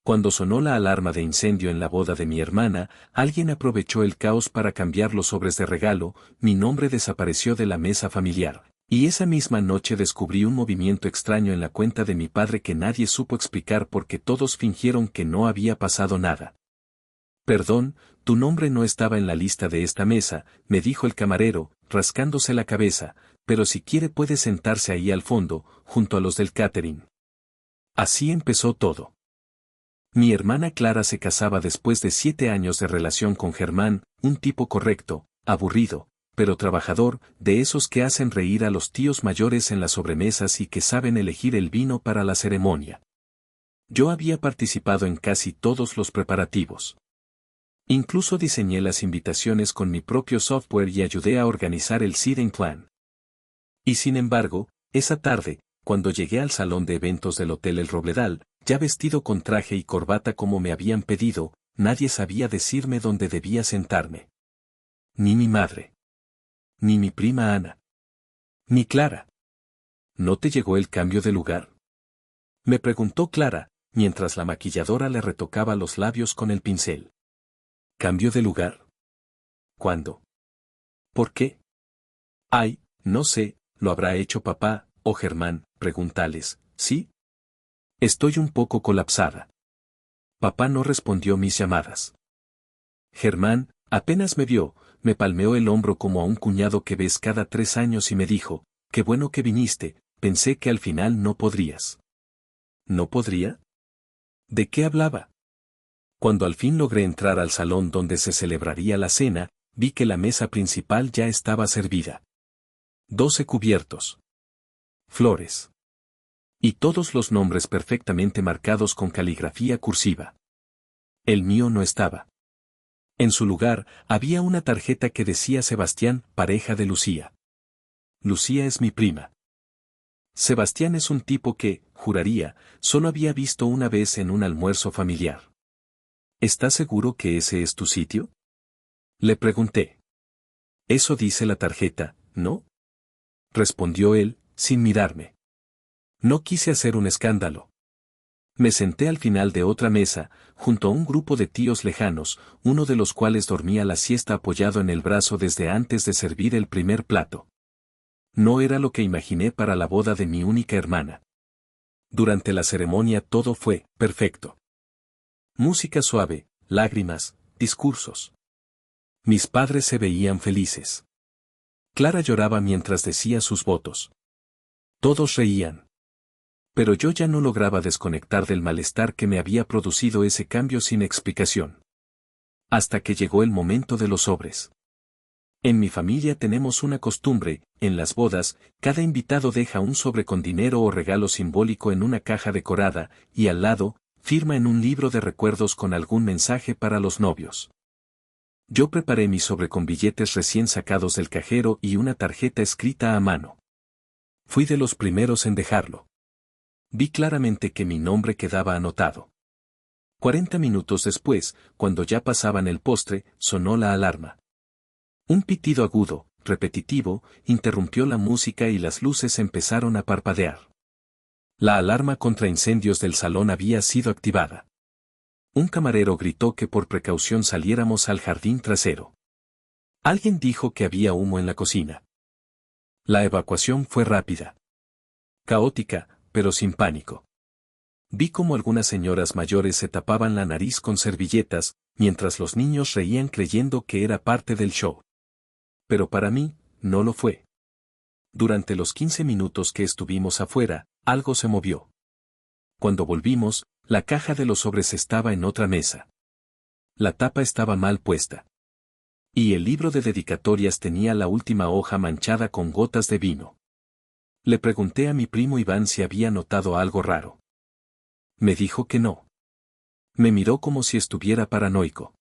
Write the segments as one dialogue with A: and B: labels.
A: Cuando sonó la alarma de incendio en la boda de mi hermana, alguien aprovechó el caos para cambiar los sobres de regalo, mi nombre desapareció de la mesa familiar. Y esa misma noche descubrí un movimiento extraño en la cuenta de mi padre que nadie supo explicar porque todos fingieron que no había pasado nada. Perdón, tu nombre no estaba en la lista de esta mesa, me dijo el camarero, rascándose la cabeza, pero si quiere puede sentarse ahí al fondo, junto a los del catering. Así empezó todo. Mi hermana Clara se casaba después de 7 años de relación con Germán, un tipo correcto, aburrido, pero trabajador, de esos que hacen reír a los tíos mayores en las sobremesas y que saben elegir el vino para la ceremonia. Yo había participado en casi todos los preparativos. Incluso diseñé las invitaciones con mi propio software y ayudé a organizar el seating plan. Y sin embargo, esa tarde, cuando llegué al salón de eventos del Hotel El Robledal, ya vestido con traje y corbata como me habían pedido, nadie sabía decirme dónde debía sentarme. Ni mi madre. Ni mi prima Ana. Ni Clara. ¿No te llegó el cambio de lugar? Me preguntó Clara, mientras la maquilladora le retocaba los labios con el pincel. ¿Cambio de lugar? ¿Cuándo? ¿Por qué? Ay, no sé, ¿lo habrá hecho papá o Germán? Pregúntales, ¿sí? Estoy un poco colapsada. Papá no respondió mis llamadas. Germán, apenas me vio, me palmeó el hombro como a un cuñado que ves cada 3 años y me dijo, qué bueno que viniste, pensé que al final no podrías. ¿No podría? ¿De qué hablaba? Cuando al fin logré entrar al salón donde se celebraría la cena, vi que la mesa principal ya estaba servida. 12 cubiertos. Flores. Y todos los nombres perfectamente marcados con caligrafía cursiva. El mío no estaba. En su lugar, había una tarjeta que decía Sebastián, pareja de Lucía. Lucía es mi prima. Sebastián es un tipo que, juraría, solo había visto una vez en un almuerzo familiar. ¿Estás seguro que ese es tu sitio? Le pregunté. Eso dice la tarjeta, ¿no? Respondió él, sin mirarme. No quise hacer un escándalo. Me senté al final de otra mesa, junto a un grupo de tíos lejanos, uno de los cuales dormía la siesta apoyado en el brazo desde antes de servir el primer plato. No era lo que imaginé para la boda de mi única hermana. Durante la ceremonia todo fue perfecto. Música suave, lágrimas, discursos. Mis padres se veían felices. Clara lloraba mientras decía sus votos. Todos reían. Pero yo ya no lograba desconectar del malestar que me había producido ese cambio sin explicación. Hasta que llegó el momento de los sobres. En mi familia tenemos una costumbre, en las bodas, cada invitado deja un sobre con dinero o regalo simbólico en una caja decorada, y al lado, firma en un libro de recuerdos con algún mensaje para los novios. Yo preparé mi sobre con billetes recién sacados del cajero y una tarjeta escrita a mano. Fui de los primeros en dejarlo. Vi claramente que mi nombre quedaba anotado. 40 minutos después, cuando ya pasaban el postre, sonó la alarma. Un pitido agudo, repetitivo, interrumpió la música y las luces empezaron a parpadear. La alarma contra incendios del salón había sido activada. Un camarero gritó que por precaución saliéramos al jardín trasero. Alguien dijo que había humo en la cocina. La evacuación fue rápida. Caótica, pero sin pánico. Vi cómo algunas señoras mayores se tapaban la nariz con servilletas, mientras los niños reían creyendo que era parte del show. Pero para mí, no lo fue. Durante los 15 minutos que estuvimos afuera, algo se movió. Cuando volvimos, la caja de los sobres estaba en otra mesa. La tapa estaba mal puesta. Y el libro de dedicatorias tenía la última hoja manchada con gotas de vino. Le pregunté a mi primo Iván si había notado algo raro. Me dijo que no. Me miró como si estuviera paranoico.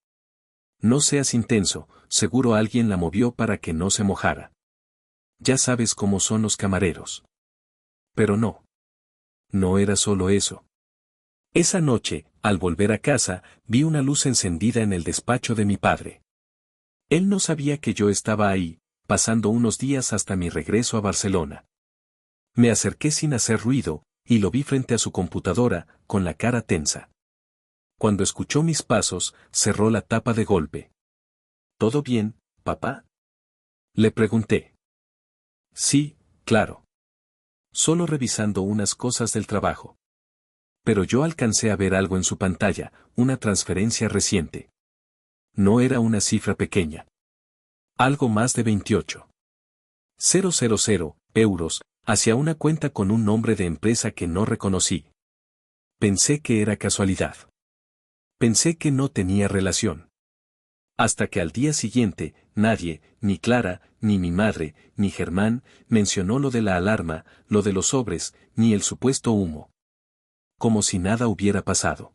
A: No seas intenso, seguro alguien la movió para que no se mojara. Ya sabes cómo son los camareros. Pero no. No era solo eso. Esa noche, al volver a casa, vi una luz encendida en el despacho de mi padre. Él no sabía que yo estaba ahí, pasando unos días hasta mi regreso a Barcelona. Me acerqué sin hacer ruido, y lo vi frente a su computadora, con la cara tensa. Cuando escuchó mis pasos, cerró la tapa de golpe. ¿Todo bien, papá? Le pregunté. Sí, claro. Solo revisando unas cosas del trabajo. Pero yo alcancé a ver algo en su pantalla, una transferencia reciente. No era una cifra pequeña. Algo más de 28.000 euros, hacia una cuenta con un nombre de empresa que no reconocí. Pensé que era casualidad. Pensé que no tenía relación. Hasta que al día siguiente, nadie, ni Clara, ni mi madre, ni Germán, mencionó lo de la alarma, lo de los sobres, ni el supuesto humo. Como si nada hubiera pasado.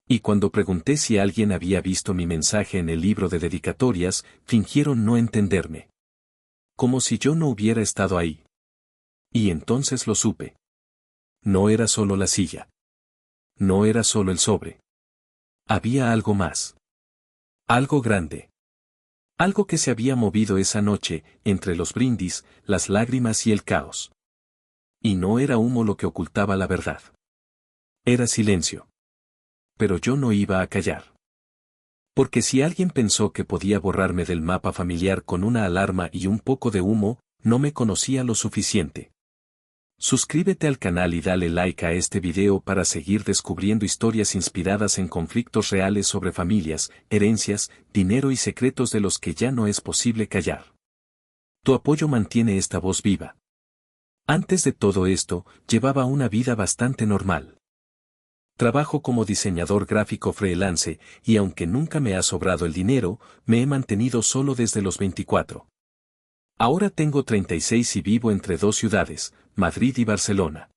A: Y cuando pregunté si alguien había visto mi mensaje en el libro de dedicatorias, fingieron no entenderme. Como si yo no hubiera estado ahí. Y entonces lo supe. No era solo la silla. No era solo el sobre. Había algo más. Algo grande. Algo que se había movido esa noche, entre los brindis, las lágrimas y el caos. Y no era humo lo que ocultaba la verdad. Era silencio. Pero yo no iba a callar. Porque si alguien pensó que podía borrarme del mapa familiar con una alarma y un poco de humo, no me conocía lo suficiente. Suscríbete al canal y dale like a este video para seguir descubriendo historias inspiradas en conflictos reales sobre familias, herencias, dinero y secretos de los que ya no es posible callar. Tu apoyo mantiene esta voz viva. Antes de todo esto, llevaba una vida bastante normal. Trabajo como diseñador gráfico freelance, y aunque nunca me ha sobrado el dinero, me he mantenido solo desde los 24. Ahora tengo 36 y vivo entre dos ciudades, Madrid y Barcelona.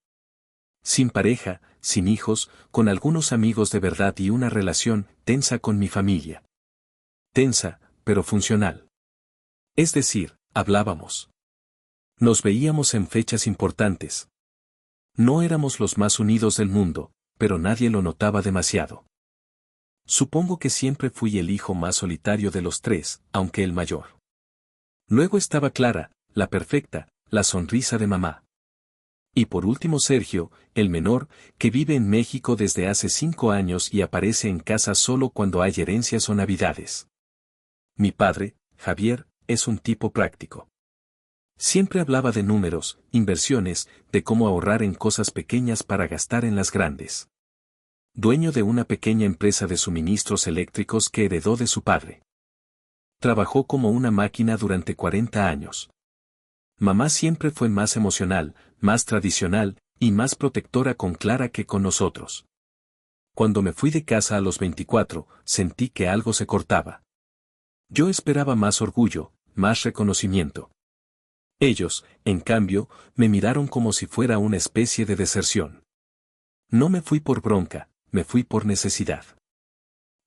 A: Sin pareja, sin hijos, con algunos amigos de verdad y una relación tensa con mi familia. Tensa, pero funcional. Es decir, hablábamos. Nos veíamos en fechas importantes. No éramos los más unidos del mundo, pero nadie lo notaba demasiado. Supongo que siempre fui el hijo más solitario de los tres, aunque el mayor. Luego estaba Clara, la perfecta, la sonrisa de mamá. Y por último Sergio, el menor, que vive en México desde hace 5 años y aparece en casa solo cuando hay herencias o navidades. Mi padre, Javier, es un tipo práctico. Siempre hablaba de números, inversiones, de cómo ahorrar en cosas pequeñas para gastar en las grandes. Dueño de una pequeña empresa de suministros eléctricos que heredó de su padre. Trabajó como una máquina durante 40 años. Mamá siempre fue más emocional, más tradicional, y más protectora con Clara que con nosotros. Cuando me fui de casa a los 24, sentí que algo se cortaba. Yo esperaba más orgullo, más reconocimiento. Ellos, en cambio, me miraron como si fuera una especie de deserción. No me fui por bronca, me fui por necesidad.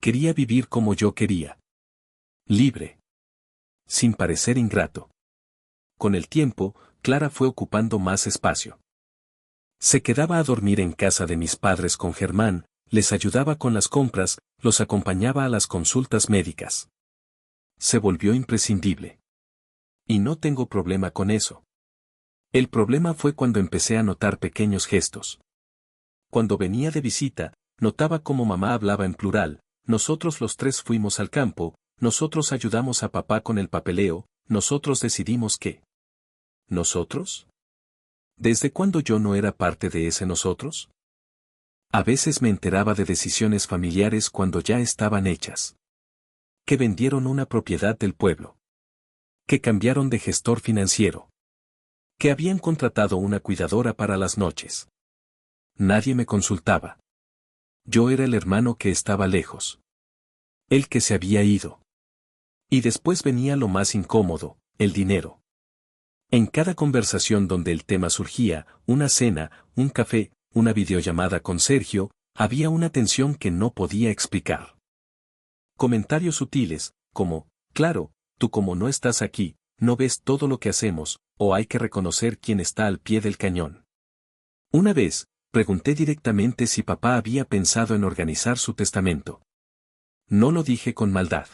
A: Quería vivir como yo quería. Libre. Sin parecer ingrato. Con el tiempo, Clara fue ocupando más espacio. Se quedaba a dormir en casa de mis padres con Germán, les ayudaba con las compras, los acompañaba a las consultas médicas. Se volvió imprescindible. Y no tengo problema con eso. El problema fue cuando empecé a notar pequeños gestos. Cuando venía de visita, notaba cómo mamá hablaba en plural, nosotros los tres fuimos al campo, nosotros ayudamos a papá con el papeleo, nosotros decidimos qué. ¿Nosotros? ¿Desde cuándo yo no era parte de ese nosotros? A veces me enteraba de decisiones familiares cuando ya estaban hechas. Que vendieron una propiedad del pueblo. Que cambiaron de gestor financiero. Que habían contratado una cuidadora para las noches. Nadie me consultaba. Yo era el hermano que estaba lejos. El que se había ido. Y después venía lo más incómodo, el dinero. En cada conversación donde el tema surgía, una cena, un café, una videollamada con Sergio, había una tensión que no podía explicar. Comentarios sutiles, como, claro, tú como no estás aquí, no ves todo lo que hacemos, o hay que reconocer quién está al pie del cañón. Una vez, pregunté directamente si papá había pensado en organizar su testamento. No lo dije con maldad.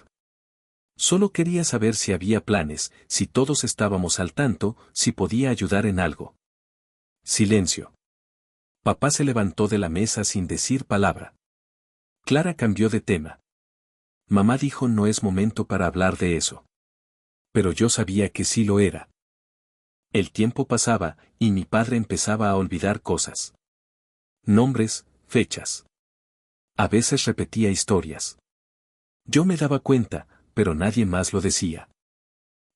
A: Solo quería saber si había planes, si todos estábamos al tanto, si podía ayudar en algo. Silencio. Papá se levantó de la mesa sin decir palabra. Clara cambió de tema. Mamá dijo no es momento para hablar de eso. Pero yo sabía que sí lo era. El tiempo pasaba, y mi padre empezaba a olvidar cosas. Nombres, fechas. A veces repetía historias. Yo me daba cuenta, pero nadie más lo decía.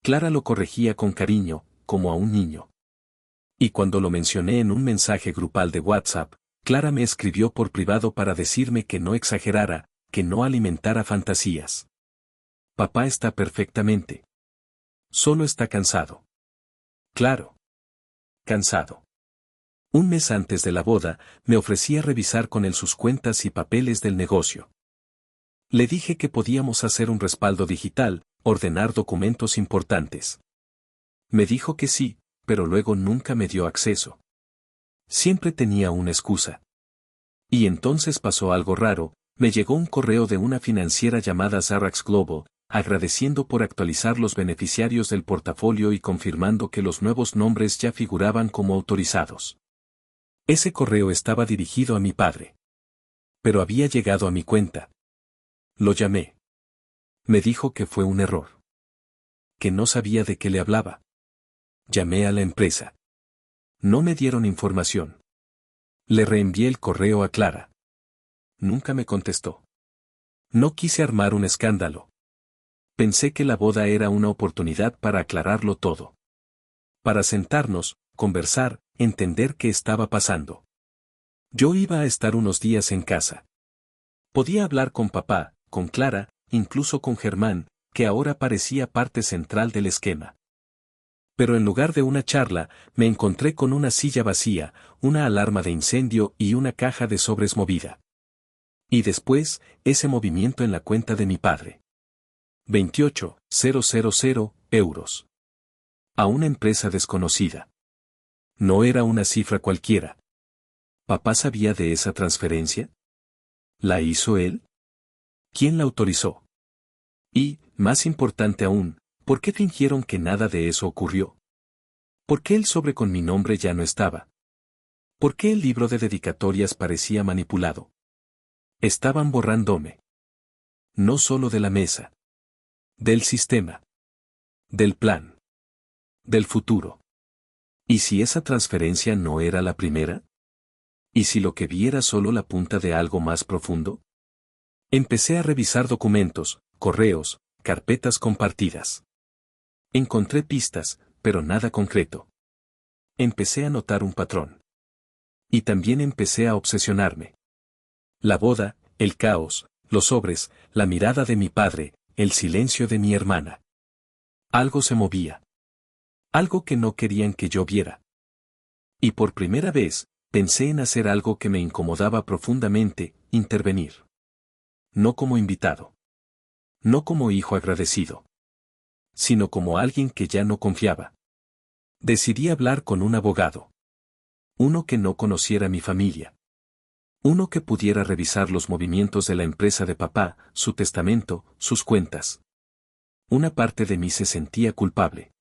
A: Clara lo corregía con cariño, como a un niño. Y cuando lo mencioné en un mensaje grupal de WhatsApp, Clara me escribió por privado para decirme que no exagerara, que no alimentara fantasías. Papá está perfectamente. Solo está cansado. Claro. Cansado. Un mes antes de la boda, me ofrecía revisar con él sus cuentas y papeles del negocio. Le dije que podíamos hacer un respaldo digital, ordenar documentos importantes. Me dijo que sí, pero luego nunca me dio acceso. Siempre tenía una excusa. Y entonces pasó algo raro, me llegó un correo de una financiera llamada Zarax Global, agradeciendo por actualizar los beneficiarios del portafolio y confirmando que los nuevos nombres ya figuraban como autorizados. Ese correo estaba dirigido a mi padre. Pero había llegado a mi cuenta. Lo llamé. Me dijo que fue un error. Que no sabía de qué le hablaba. Llamé a la empresa. No me dieron información. Le reenvié el correo a Clara. Nunca me contestó. No quise armar un escándalo. Pensé que la boda era una oportunidad para aclararlo todo. Para sentarnos, conversar, entender qué estaba pasando. Yo iba a estar unos días en casa. Podía hablar con papá, con Clara, incluso con Germán, que ahora parecía parte central del esquema. Pero en lugar de una charla, me encontré con una silla vacía, una alarma de incendio y una caja de sobres movida. Y después, ese movimiento en la cuenta de mi padre. 28.000 euros. A una empresa desconocida. No era una cifra cualquiera. ¿Papá sabía de esa transferencia? ¿La hizo él? ¿Quién la autorizó? Y, más importante aún, ¿por qué fingieron que nada de eso ocurrió? ¿Por qué el sobre con mi nombre ya no estaba? ¿Por qué el libro de dedicatorias parecía manipulado? Estaban borrándome. No solo de la mesa. Del sistema. Del plan. Del futuro. ¿Y si esa transferencia no era la primera? ¿Y si lo que vi era solo la punta de algo más profundo? Empecé a revisar documentos, correos, carpetas compartidas. Encontré pistas, pero nada concreto. Empecé a notar un patrón. Y también empecé a obsesionarme. La boda, el caos, los sobres, la mirada de mi padre, el silencio de mi hermana. Algo se movía. Algo que no querían que yo viera. Y por primera vez, pensé en hacer algo que me incomodaba profundamente, intervenir. No como invitado. No como hijo agradecido. Sino como alguien que ya no confiaba. Decidí hablar con un abogado. Uno que no conociera mi familia. Uno que pudiera revisar los movimientos de la empresa de papá, su testamento, sus cuentas. Una parte de mí se sentía culpable.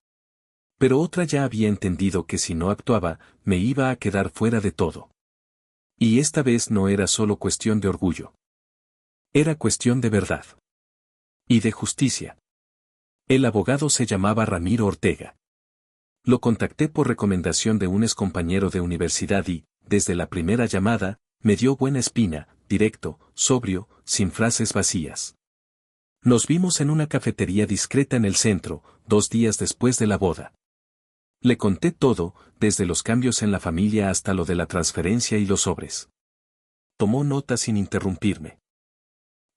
A: Pero otra ya había entendido que si no actuaba, me iba a quedar fuera de todo. Y esta vez no era solo cuestión de orgullo. Era cuestión de verdad. Y de justicia. El abogado se llamaba Ramiro Ortega. Lo contacté por recomendación de un excompañero de universidad y, desde la primera llamada, me dio buena espina, directo, sobrio, sin frases vacías. Nos vimos en una cafetería discreta en el centro, 2 días después de la boda. Le conté todo, desde los cambios en la familia hasta lo de la transferencia y los sobres. Tomó nota sin interrumpirme.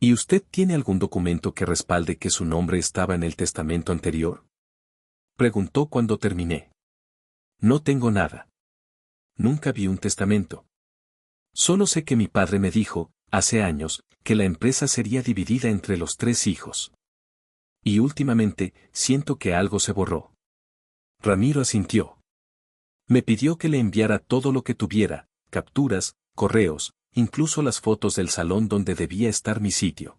A: ¿Y usted tiene algún documento que respalde que su nombre estaba en el testamento anterior? Preguntó cuando terminé. No tengo nada. Nunca vi un testamento. Solo sé que mi padre me dijo, hace años, que la empresa sería dividida entre los 3 hijos. Y últimamente, siento que algo se borró. Ramiro asintió. Me pidió que le enviara todo lo que tuviera, capturas, correos, incluso las fotos del salón donde debía estar mi sitio.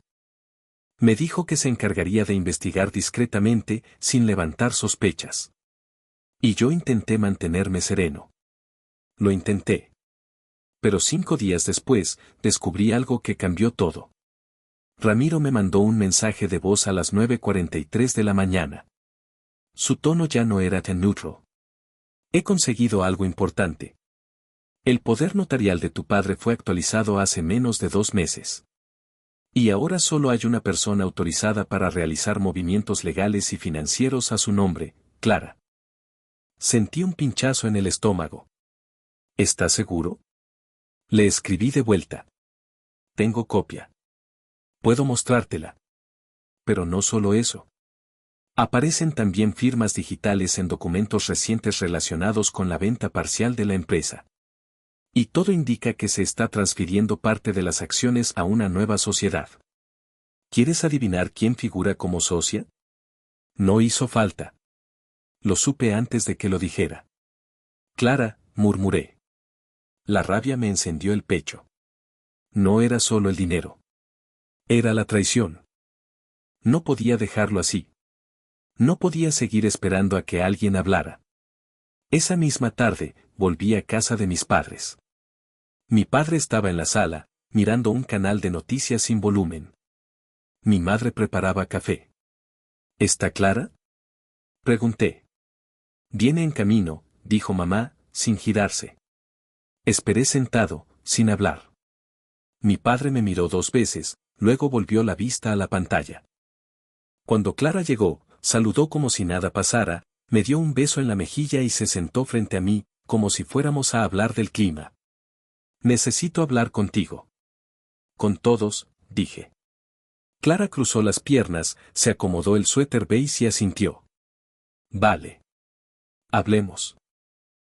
A: Me dijo que se encargaría de investigar discretamente, sin levantar sospechas. Y yo intenté mantenerme sereno. Lo intenté. Pero 5 días después, descubrí algo que cambió todo. Ramiro me mandó un mensaje de voz a las 9:43 de la mañana. Su tono ya no era tan neutro. He conseguido algo importante. El poder notarial de tu padre fue actualizado hace menos de 2 meses. Y ahora solo hay una persona autorizada para realizar movimientos legales y financieros a su nombre, Clara. Sentí un pinchazo en el estómago. ¿Estás seguro? Le escribí de vuelta. Tengo copia. Puedo mostrártela. Pero no solo eso. Aparecen también firmas digitales en documentos recientes relacionados con la venta parcial de la empresa. Y todo indica que se está transfiriendo parte de las acciones a una nueva sociedad. ¿Quieres adivinar quién figura como socia? No hizo falta. Lo supe antes de que lo dijera. Clara, murmuré. La rabia me encendió el pecho. No era solo el dinero. Era la traición. No podía dejarlo así. No podía seguir esperando a que alguien hablara. Esa misma tarde, volví a casa de mis padres. Mi padre estaba en la sala, mirando un canal de noticias sin volumen. Mi madre preparaba café. ¿Está Clara? Pregunté. Viene en camino, dijo mamá, sin girarse. Esperé sentado, sin hablar. Mi padre me miró 2 veces, luego volvió la vista a la pantalla. Cuando Clara llegó, saludó como si nada pasara, me dio un beso en la mejilla y se sentó frente a mí, como si fuéramos a hablar del clima. Necesito hablar contigo. Con todos, dije. Clara cruzó las piernas, se acomodó el suéter beige y asintió. Vale. Hablemos.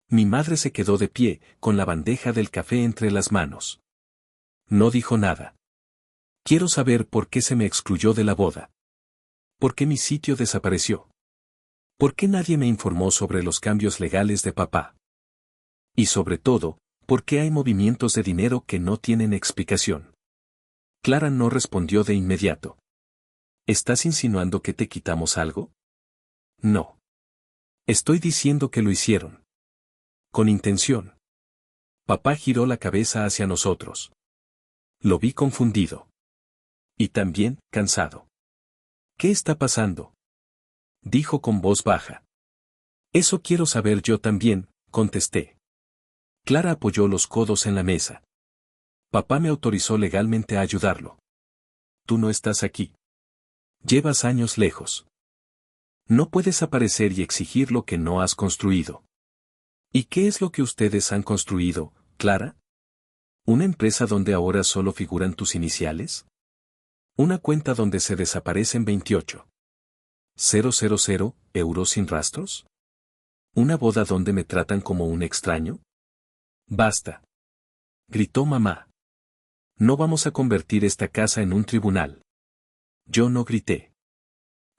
A: Mi madre se quedó de pie, con la bandeja del café entre las manos. No dijo nada. Quiero saber por qué se me excluyó de la boda. ¿Por qué mi sitio desapareció? ¿Por qué nadie me informó sobre los cambios legales de papá? Y sobre todo, ¿por qué hay movimientos de dinero que no tienen explicación? Clara no respondió de inmediato. ¿Estás insinuando que te quitamos algo? No. Estoy diciendo que lo hicieron. Con intención. Papá giró la cabeza hacia nosotros. Lo vi confundido. Y también, cansado. ¿Qué está pasando? Dijo con voz baja. Eso quiero saber yo también, contesté. Clara apoyó los codos en la mesa. Papá me autorizó legalmente a ayudarlo. Tú no estás aquí. Llevas años lejos. No puedes aparecer y exigir lo que no has construido. ¿Y qué es lo que ustedes han construido, Clara? ¿Una empresa donde ahora solo figuran tus iniciales? ¿Una cuenta donde se desaparecen 28.000 euros sin rastros? ¿Una boda donde me tratan como un extraño? Basta. Gritó mamá. No vamos a convertir esta casa en un tribunal. Yo no grité.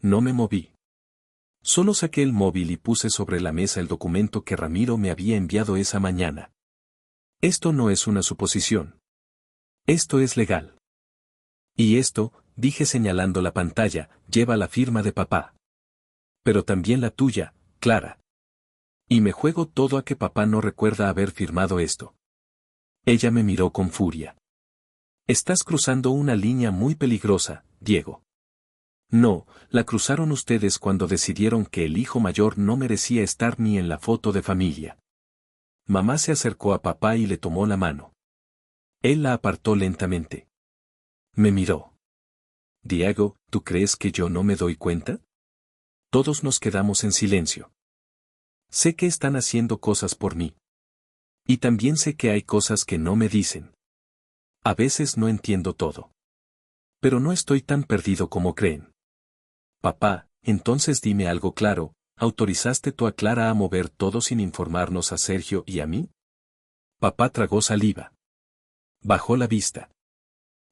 A: No me moví. Solo saqué el móvil y puse sobre la mesa el documento que Ramiro me había enviado esa mañana. Esto no es una suposición. Esto es legal. Y esto, dije señalando la pantalla, lleva la firma de papá. Pero también la tuya, Clara. Y me juego todo a que papá no recuerda haber firmado esto. Ella me miró con furia. Estás cruzando una línea muy peligrosa, Diego. No, la cruzaron ustedes cuando decidieron que el hijo mayor no merecía estar ni en la foto de familia. Mamá se acercó a papá y le tomó la mano. Él la apartó lentamente. Me miró. Diego, ¿tú crees que yo no me doy cuenta? Todos nos quedamos en silencio. Sé que están haciendo cosas por mí. Y también sé que hay cosas que no me dicen. A veces no entiendo todo. Pero no estoy tan perdido como creen. Papá, entonces dime algo claro, ¿autorizaste tú a Clara a mover todo sin informarnos a Sergio y a mí? Papá tragó saliva. Bajó la vista.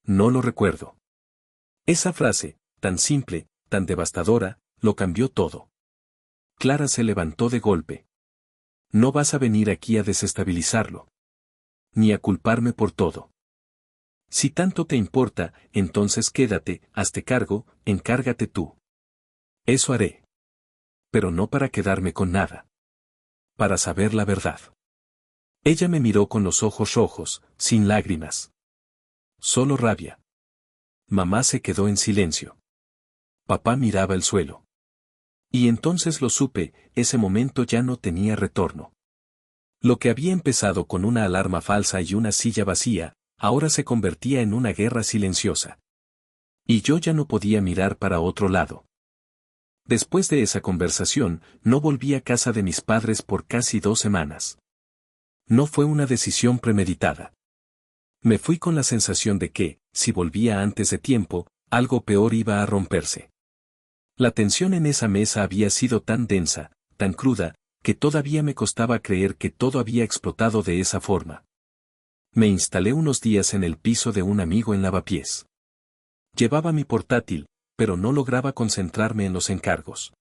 A: No lo recuerdo. Esa frase, tan simple, tan devastadora, lo cambió todo. Clara se levantó de golpe. No vas a venir aquí a desestabilizarlo. Ni a culparme por todo. Si tanto te importa, entonces quédate, hazte cargo, encárgate tú. Eso haré. Pero no para quedarme con nada. Para saber la verdad. Ella me miró con los ojos rojos, sin lágrimas. Solo rabia. Mamá se quedó en silencio. Papá miraba el suelo. Y entonces lo supe, ese momento ya no tenía retorno. Lo que había empezado con una alarma falsa y una silla vacía, ahora se convertía en una guerra silenciosa. Y yo ya no podía mirar para otro lado. Después de esa conversación, no volví a casa de mis padres por casi 2 semanas. No fue una decisión premeditada. Me fui con la sensación de que, si volvía antes de tiempo, algo peor iba a romperse. La tensión en esa mesa había sido tan densa, tan cruda, que todavía me costaba creer que todo había explotado de esa forma. Me instalé unos días en el piso de un amigo en Lavapiés. Llevaba mi portátil, pero no lograba concentrarme en los encargos.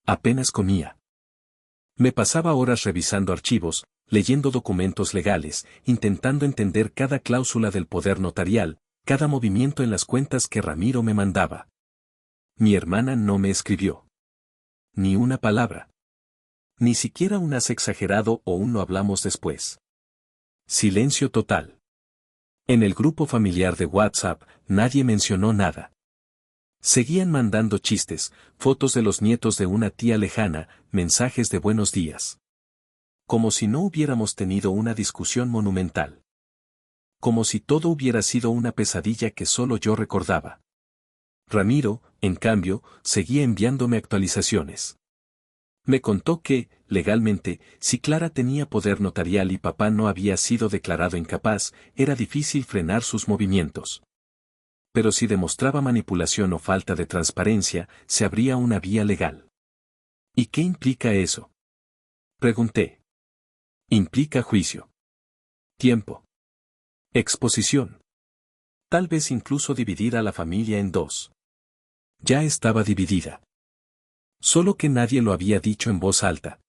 A: Apenas comía. Me pasaba horas revisando archivos, leyendo documentos legales, intentando entender cada cláusula del poder notarial, cada movimiento en las cuentas que Ramiro me mandaba. Mi hermana no me escribió. Ni una palabra. Ni siquiera un has exagerado o un no hablamos después. Silencio total. En el grupo familiar de WhatsApp, nadie mencionó nada. Seguían mandando chistes, fotos de los nietos de una tía lejana, mensajes de buenos días. Como si no hubiéramos tenido una discusión monumental. Como si todo hubiera sido una pesadilla que solo yo recordaba. Ramiro, en cambio, seguía enviándome actualizaciones. Me contó que, legalmente, si Clara tenía poder notarial y papá no había sido declarado incapaz, era difícil frenar sus movimientos. Pero si demostraba manipulación o falta de transparencia, se abría una vía legal. ¿Y qué implica eso? Pregunté. Implica juicio. Tiempo. Exposición. Tal vez incluso dividir a la familia en 2. Ya estaba dividida. Solo que nadie lo había dicho en voz alta.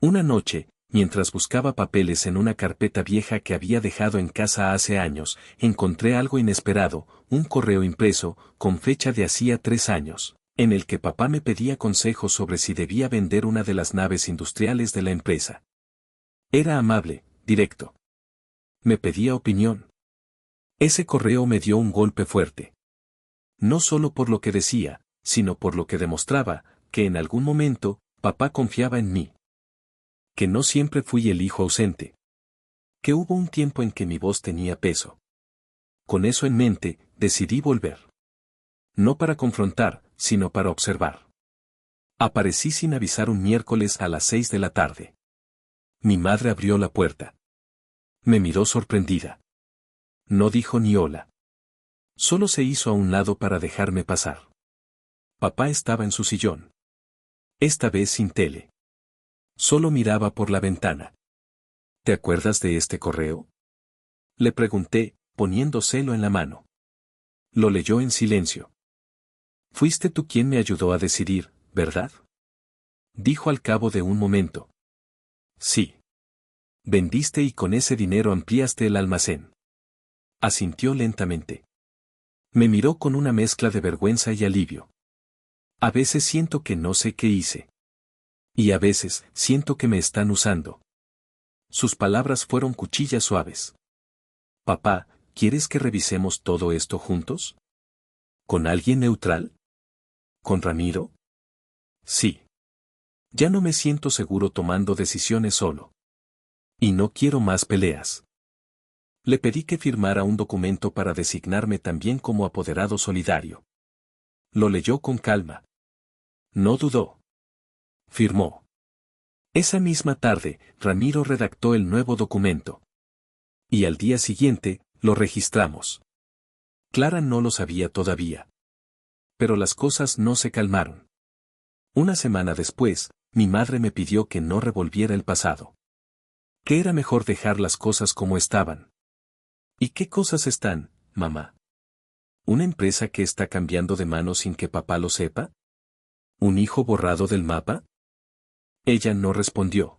A: Una noche, mientras buscaba papeles en una carpeta vieja que había dejado en casa hace años, encontré algo inesperado, un correo impreso, con fecha de hacía 3 años, en el que papá me pedía consejos sobre si debía vender una de las naves industriales de la empresa. Era amable, directo. Me pedía opinión. Ese correo me dio un golpe fuerte. No solo por lo que decía, sino por lo que demostraba, que en algún momento, papá confiaba en mí. Que no siempre fui el hijo ausente. Que hubo un tiempo en que mi voz tenía peso. Con eso en mente, decidí volver. No para confrontar, sino para observar. Aparecí sin avisar un miércoles a las 6 de la tarde. Mi madre abrió la puerta. Me miró sorprendida. No dijo ni hola. Solo se hizo a un lado para dejarme pasar. Papá estaba en su sillón. Esta vez sin tele. Solo miraba por la ventana. ¿Te acuerdas de este correo? Le pregunté, poniéndoselo en la mano. Lo leyó en silencio. Fuiste tú quien me ayudó a decidir, ¿verdad? Dijo al cabo de un momento. Sí. Vendiste y con ese dinero ampliaste el almacén. Asintió lentamente. Me miró con una mezcla de vergüenza y alivio. A veces siento que no sé qué hice. Y a veces siento que me están usando. Sus palabras fueron cuchillas suaves. Papá, ¿quieres que revisemos todo esto juntos? ¿Con alguien neutral? ¿Con Ramiro? Sí. Ya no me siento seguro tomando decisiones solo. Y no quiero más peleas. Le pedí que firmara un documento para designarme también como apoderado solidario. Lo leyó con calma. No dudó. Firmó. Esa misma tarde, Ramiro redactó el nuevo documento. Y al día siguiente, lo registramos. Clara no lo sabía todavía. Pero las cosas no se calmaron. Una semana después, mi madre me pidió que no revolviera el pasado. Que era mejor dejar las cosas como estaban. ¿Y qué cosas están, mamá? ¿Una empresa que está cambiando de manos sin que papá lo sepa? ¿Un hijo borrado del mapa? Ella no respondió.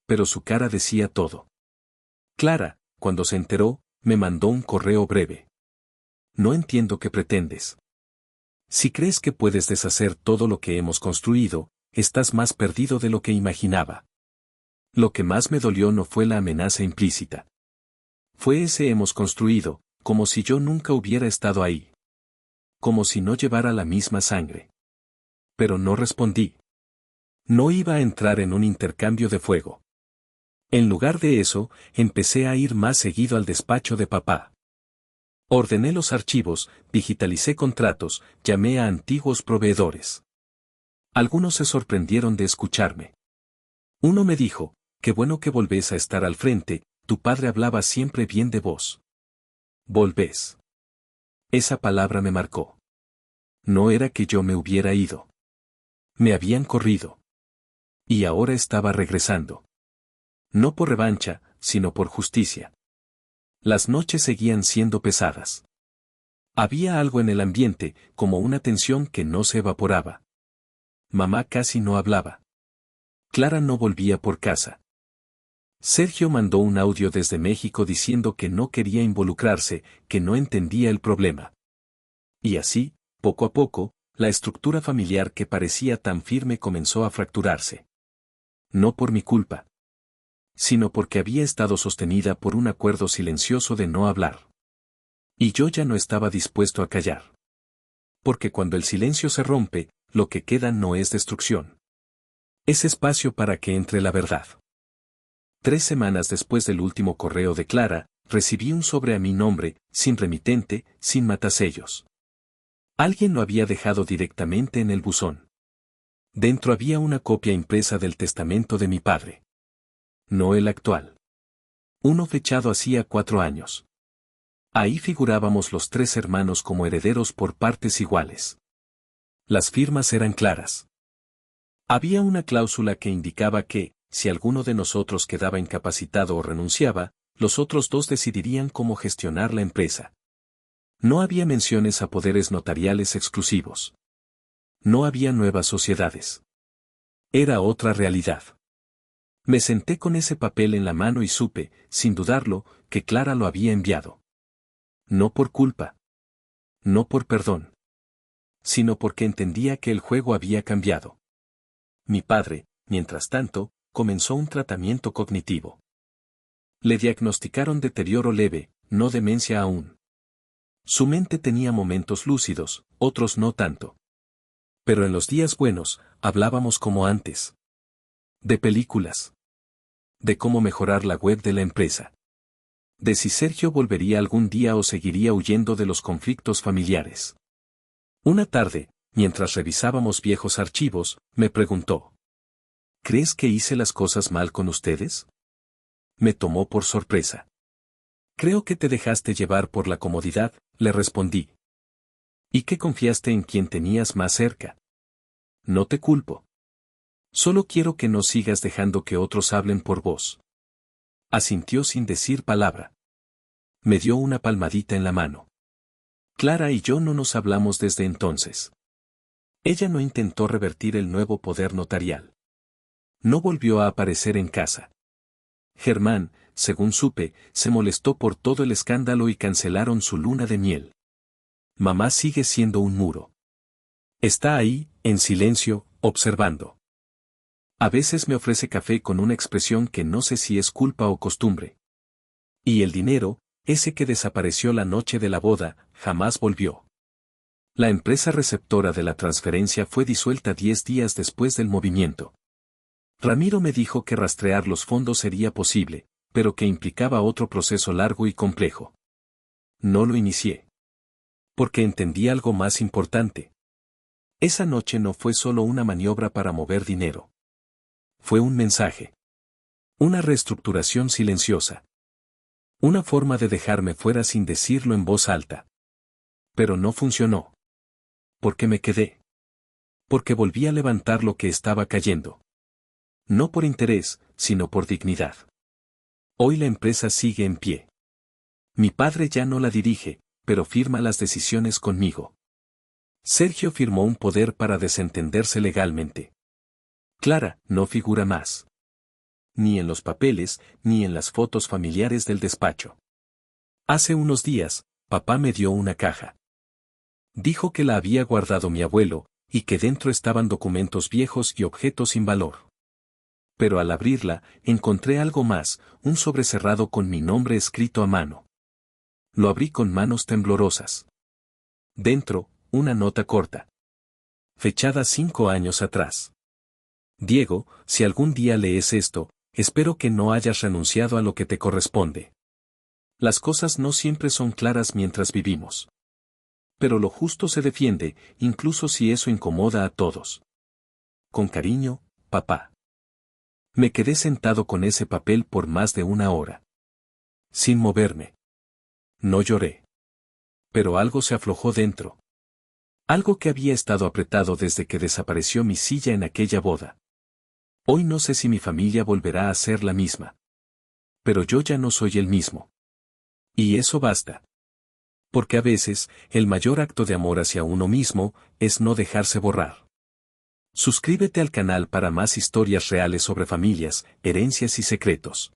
A: Pero su cara decía todo. Clara, cuando se enteró, me mandó un correo breve. No entiendo qué pretendes. Si crees que puedes deshacer todo lo que hemos construido, estás más perdido de lo que imaginaba. Lo que más me dolió no fue la amenaza implícita. Fue ese hemos construido, como si yo nunca hubiera estado ahí. Como si no llevara la misma sangre. Pero no respondí. No iba a entrar en un intercambio de fuego. En lugar de eso, empecé a ir más seguido al despacho de papá. Ordené los archivos, digitalicé contratos, llamé a antiguos proveedores. Algunos se sorprendieron de escucharme. Uno me dijo, qué bueno que volvés a estar al frente, tu padre hablaba siempre bien de vos. Volvés. Esa palabra me marcó. No era que yo me hubiera ido. Me habían corrido. Y ahora estaba regresando. No por revancha, sino por justicia. Las noches seguían siendo pesadas. Había algo en el ambiente, como una tensión que no se evaporaba. Mamá casi no hablaba. Clara no volvía por casa. Sergio mandó un audio desde México diciendo que no quería involucrarse, que no entendía el problema. Y así, poco a poco, la estructura familiar que parecía tan firme comenzó a fracturarse. No por mi culpa, sino porque había estado sostenida por un acuerdo silencioso de no hablar. Y yo ya no estaba dispuesto a callar. Porque cuando el silencio se rompe, lo que queda no es destrucción. Es espacio para que entre la verdad. 3 semanas después del último correo de Clara, recibí un sobre a mi nombre, sin remitente, sin matasellos. Alguien lo había dejado directamente en el buzón. Dentro había una copia impresa del testamento de mi padre. No el actual. Uno fechado hacía 4 años. Ahí figurábamos los 3 hermanos como herederos por partes iguales. Las firmas eran claras. Había una cláusula que indicaba que, si alguno de nosotros quedaba incapacitado o renunciaba, los otros 2 decidirían cómo gestionar la empresa. No había menciones a poderes notariales exclusivos. No había nuevas sociedades. Era otra realidad. Me senté con ese papel en la mano y supe, sin dudarlo, que Clara lo había enviado. No por culpa. No por perdón. Sino porque entendía que el juego había cambiado. Mi padre, mientras tanto, comenzó un tratamiento cognitivo. Le diagnosticaron deterioro leve, no demencia aún. Su mente tenía momentos lúcidos, otros no tanto. Pero en los días buenos, hablábamos como antes. De películas. De cómo mejorar la web de la empresa. De si Sergio volvería algún día o seguiría huyendo de los conflictos familiares. Una tarde, mientras revisábamos viejos archivos, me preguntó: ¿crees que hice las cosas mal con ustedes? Me tomó por sorpresa. Creo que te dejaste llevar por la comodidad, le respondí. ¿Y que confiaste en quien tenías más cerca? No te culpo. Solo quiero que no sigas dejando que otros hablen por vos. Asintió sin decir palabra. Me dio una palmadita en la mano. Clara y yo no nos hablamos desde entonces. Ella no intentó revertir el nuevo poder notarial. No volvió a aparecer en casa. Germán, según supe, se molestó por todo el escándalo y cancelaron su luna de miel. Mamá sigue siendo un muro. Está ahí, en silencio, observando. A veces me ofrece café con una expresión que no sé si es culpa o costumbre. Y el dinero, ese que desapareció la noche de la boda, jamás volvió. La empresa receptora de la transferencia fue disuelta 10 días después del movimiento. Ramiro me dijo que rastrear los fondos sería posible, pero que implicaba otro proceso largo y complejo. No lo inicié. Porque entendí algo más importante. Esa noche no fue solo una maniobra para mover dinero. Fue un mensaje. Una reestructuración silenciosa. Una forma de dejarme fuera sin decirlo en voz alta. Pero no funcionó. Porque me quedé. Porque volví a levantar lo que estaba cayendo. No por interés, sino por dignidad. Hoy la empresa sigue en pie. Mi padre ya no la dirige, pero firma las decisiones conmigo. Sergio firmó un poder para desentenderse legalmente. Clara no figura más. Ni en los papeles, ni en las fotos familiares del despacho. Hace unos días, papá me dio una caja. Dijo que la había guardado mi abuelo, y que dentro estaban documentos viejos y objetos sin valor. Pero al abrirla, encontré algo más, un sobre cerrado con mi nombre escrito a mano. Lo abrí con manos temblorosas. Dentro, una nota corta. Fechada 5 años atrás. Diego, si algún día lees esto, espero que no hayas renunciado a lo que te corresponde. Las cosas no siempre son claras mientras vivimos. Pero lo justo se defiende, incluso si eso incomoda a todos. Con cariño, papá. Me quedé sentado con ese papel por más de 1 hora. Sin moverme. No lloré. Pero algo se aflojó dentro. Algo que había estado apretado desde que desapareció mi silla en aquella boda. Hoy no sé si mi familia volverá a ser la misma. Pero yo ya no soy el mismo. Y eso basta. Porque a veces, el mayor acto de amor hacia uno mismo, es no dejarse borrar. Suscríbete al canal para más historias reales sobre familias, herencias y secretos.